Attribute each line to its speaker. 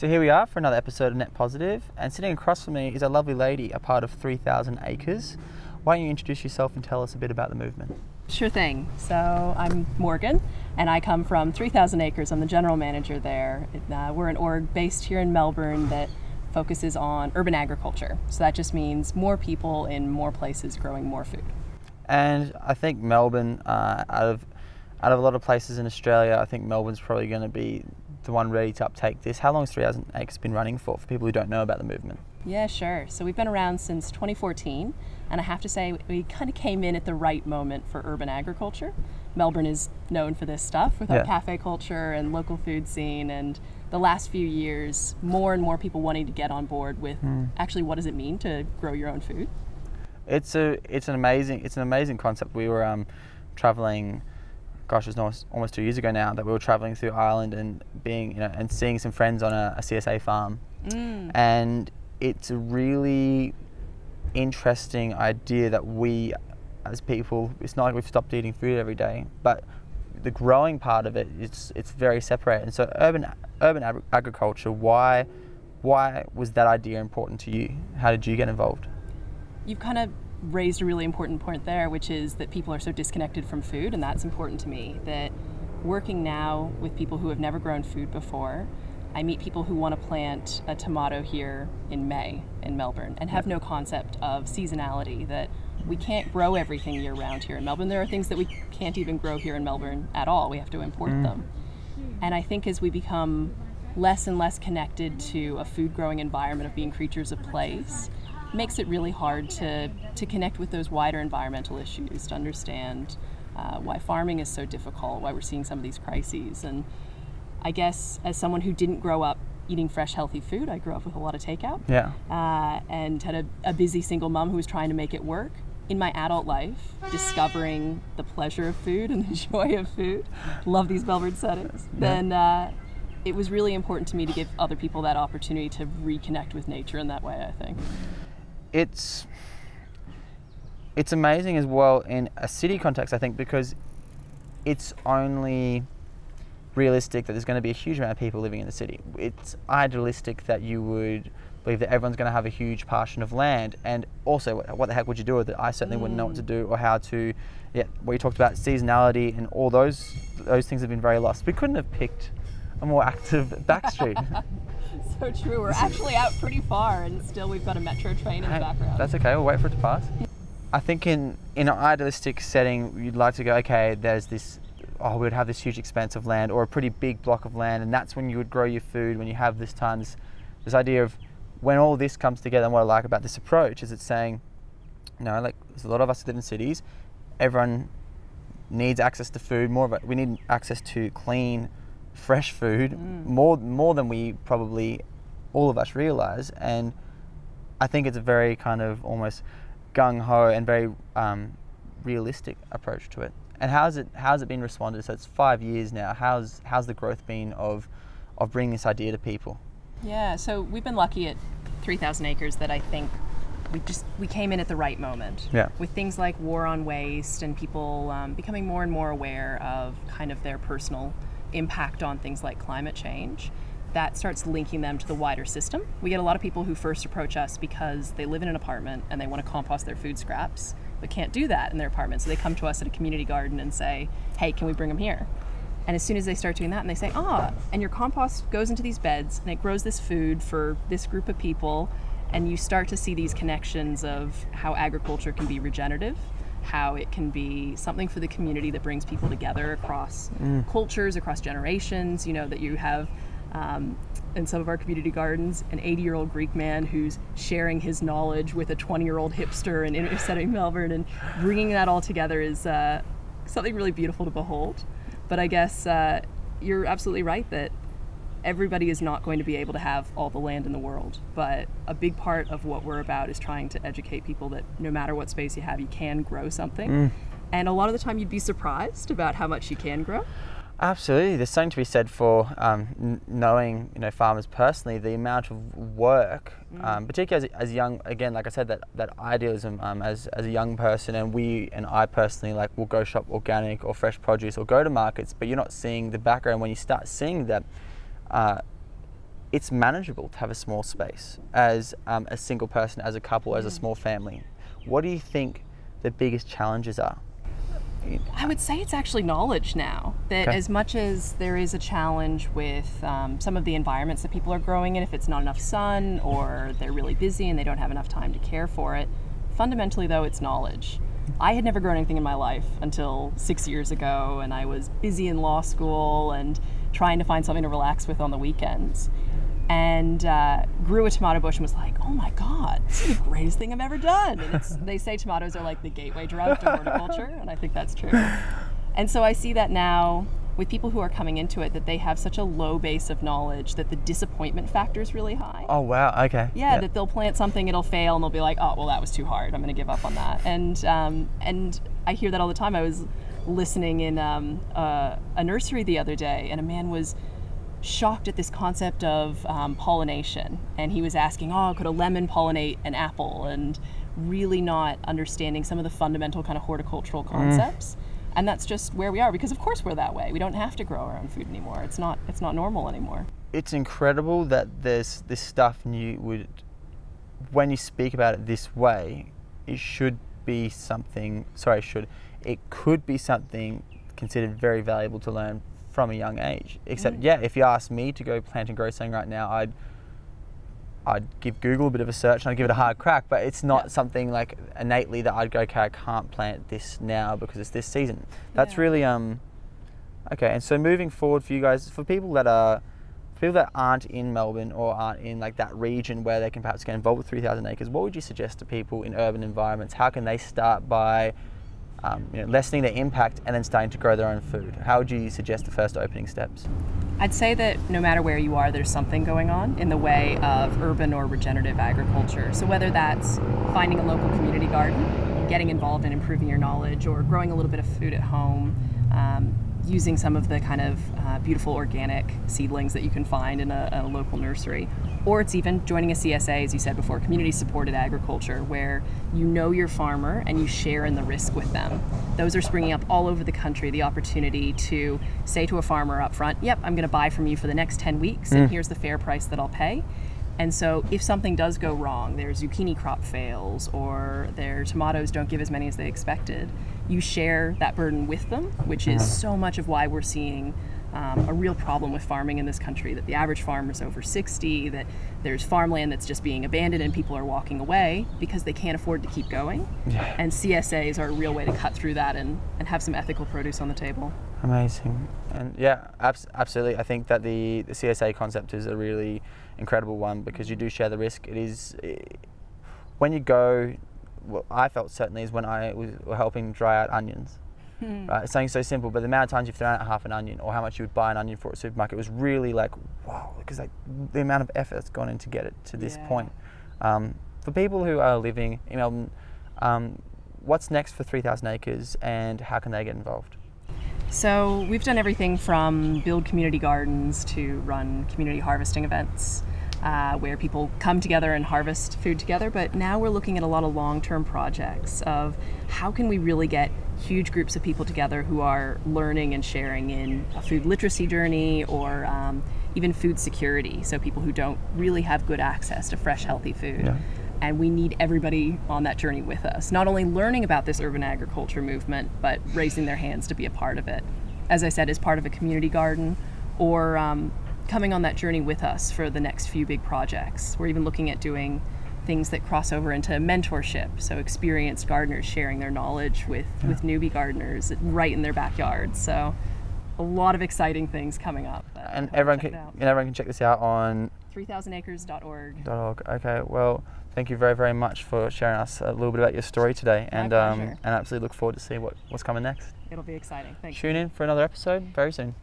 Speaker 1: So here we are for another episode of Net Positive, and sitting across from me is a lovely lady, a part of 3,000 Acres. Why don't you introduce yourself and tell us a bit about the movement?
Speaker 2: Sure thing. So I'm Morgan, and I come from 3,000 Acres. I'm the general manager there. We're an org based here in Melbourne that focuses on urban agriculture. So that just means more people in more places growing more food.
Speaker 1: And I think Melbourne, out of a lot of places in Australia, I think Melbourne's probably going to be the one ready to uptake this. How long has 3,000 Acres been running for people who don't know about the movement?
Speaker 2: Yeah, sure. So we've been around since 2014, and I have to say we kind of came in at the right moment for urban agriculture. Melbourne is known for this stuff with our cafe culture and local food scene, and the last few years, more and more people wanting to get on board with actually what does it mean to grow your own food.
Speaker 1: It's an amazing concept. We were traveling. Gosh, it was almost 2 years ago now that we were traveling through Ireland and and seeing some friends on a CSA farm, and it's a really interesting idea that we, as people, it's not like we've stopped eating food every day, but the growing part of it, it's very separated. And so, urban agriculture. Why was that idea important to you? How did you get involved?
Speaker 2: You've kind of raised a really important point there, which is that people are so disconnected from food, and that's important to me. That working now with people who have never grown food before, I meet people who want to plant a tomato here in May in Melbourne and have no concept of seasonality, that we can't grow everything year round here in Melbourne. There are things that we can't even grow here in Melbourne at all. We have to import them. And I think as we become less and less connected to a food growing environment of being creatures of place, makes it really hard to connect with those wider environmental issues, to understand why farming is so difficult, why we're seeing some of these crises. And I guess as someone who didn't grow up eating fresh, healthy food, I grew up with a lot of takeout, and had a busy single mom who was trying to make it work. In my adult life, discovering the pleasure of food and the joy of food, love these Melbourne settings, then it was really important to me to give other people that opportunity to reconnect with nature in that way, I think.
Speaker 1: It's amazing as well in a city context, I think, because it's only realistic that there's going to be a huge amount of people living in the city. It's idealistic that you would believe that everyone's going to have a huge portion of land, and also what the heck would you do with it? I certainly wouldn't know what to do or how to. What you talked about, seasonality and all those things have been very lost. We couldn't have picked a more active back street.
Speaker 2: So true. We're actually out pretty far, and still we've got a metro train in the background.
Speaker 1: That's okay. We'll wait for it to pass. I think in an idealistic setting, you'd like to go, okay, there's this. We would have this huge expanse of land or a pretty big block of land, and that's when you would grow your food, when you have this idea of when all this comes together. And what I like about this approach is it's saying, like there's a lot of us who live in cities, everyone needs access to food, we need access to clean, fresh food, more than we probably all of us realize. And I think it's a very kind of almost gung-ho and very realistic approach to it. And how's it been responded? So it's 5 years now. How's the growth been of bringing this idea to people?
Speaker 2: Yeah, so we've been lucky at 3,000 Acres that I think we came in at the right moment. Yeah. With things like war on waste and people becoming more and more aware of kind of their personal impact on things like climate change, that starts linking them to the wider system. We get a lot of people who first approach us because they live in an apartment and they want to compost their food scraps, but can't do that in their apartment. So they come to us at a community garden and say, hey, can we bring them here? And as soon as they start doing that and they say, and your compost goes into these beds and it grows this food for this group of people, and you start to see these connections of how agriculture can be regenerative, how it can be something for the community that brings people together across cultures, across generations. That you have in some of our community gardens an 80-year-old Greek man who's sharing his knowledge with a 20-year-old hipster in inner city Melbourne, and bringing that all together is something really beautiful to behold. But I guess you're absolutely right that everybody is not going to be able to have all the land in the world, but a big part of what we're about is trying to educate people that no matter what space you have, you can grow something. And a lot of the time you'd be surprised about how much you can grow.
Speaker 1: Absolutely. There's something to be said for knowing, farmers personally, the amount of work, particularly as young, again, like I said, that idealism as a young person, and I personally, like, will go shop organic or fresh produce or go to markets, but you're not seeing the background. When you start seeing that, it's manageable to have a small space as a single person, as a couple, as a small family. What do you think the biggest challenges are?
Speaker 2: I would say it's actually knowledge now. That as much as there is a challenge with some of the environments that people are growing in, if it's not enough sun or they're really busy and they don't have enough time to care for it, fundamentally though, it's knowledge. I had never grown anything in my life until 6 years ago, and I was busy in law school and trying to find something to relax with on the weekends. And grew a tomato bush and was like, oh my God, this is the greatest thing I've ever done. And they say tomatoes are like the gateway drug to horticulture, and I think that's true. And so I see that now with people who are coming into it, that they have such a low base of knowledge that the disappointment factor is really high.
Speaker 1: Oh wow, okay.
Speaker 2: Yeah, that they'll plant something, it'll fail, and they'll be like, oh, well, that was too hard, I'm gonna give up on that. And I hear that all the time. I was listening in a nursery the other day, and a man was shocked at this concept of pollination, and he was asking, oh, could a lemon pollinate an apple, and really not understanding some of the fundamental kind of horticultural concepts. And that's just where we are, because of course we're that way. We don't have to grow our own food anymore. It's not normal anymore. It's
Speaker 1: incredible that there's this stuff, and when you speak about it this way, it could be something considered very valuable to learn from a young age. Except, if you ask me to go plant and grow something right now, I'd give Google a bit of a search and I'd give it a hard crack, but it's not something like innately that I'd go, okay, I can't plant this now because it's this season. That's really, okay. And so moving forward for you guys, for people that aren't in Melbourne or aren't in like that region where they can perhaps get involved with 3,000 acres, what would you suggest to people in urban environments? How can they start by lessening their impact and then starting to grow their own food? How would you suggest the first opening steps?
Speaker 2: I'd say that no matter where you are, there's something going on in the way of urban or regenerative agriculture. So whether that's finding a local community garden, getting involved in improving your knowledge, or growing a little bit of food at home, using some of the kind of beautiful organic seedlings that you can find in a local nursery, or it's even joining a CSA, as you said before, community supported agriculture, where you know your farmer and you share in the risk with them. Those are springing up all over the country, the opportunity to say to a farmer up front, yep, I'm going to buy from you for the next 10 weeks, and here's the fair price that I'll pay. And so if something does go wrong, their zucchini crop fails or their tomatoes don't give as many as they expected, you share that burden with them, which is so much of why we're seeing a real problem with farming in this country, that the average farmer is over 60, that there's farmland that's just being abandoned and people are walking away because they can't afford to keep going. And CSAs are a real way to cut through that and have some ethical produce on the table. Amazing.
Speaker 1: And yeah, absolutely. I think that the CSA concept is a really incredible one, because you do share the risk. When you go, what I felt certainly is when I was helping dry out onions. Right, it's something so simple, but the amount of times you've thrown out half an onion, or how much you would buy an onion for at a supermarket, was really like, wow, because the amount of effort that's gone in to get it to this point. For people who are living in Melbourne, what's next for 3,000 acres, and how can they get involved?
Speaker 2: So we've done everything from build community gardens to run community harvesting events, where people come together and harvest food together. But now we're looking at a lot of long-term projects of how can we really get huge groups of people together who are learning and sharing in a food literacy journey, or even food security. So people who don't really have good access to fresh, healthy food. And we need everybody on that journey with us, not only learning about this urban agriculture movement, but raising their hands to be a part of it. As I said, as part of a community garden, or coming on that journey with us for the next few big projects. We're even looking at doing things that cross over into mentorship, so experienced gardeners sharing their knowledge with newbie gardeners right in their backyard. So a lot of exciting things coming up.
Speaker 1: And everyone can check this out on
Speaker 2: 3000acres.org.
Speaker 1: Okay, well, thank you very, very much for sharing us a little bit about your story today. And absolutely look forward to seeing what's coming next.
Speaker 2: It'll be exciting. Thanks.
Speaker 1: Tune in for another episode very soon.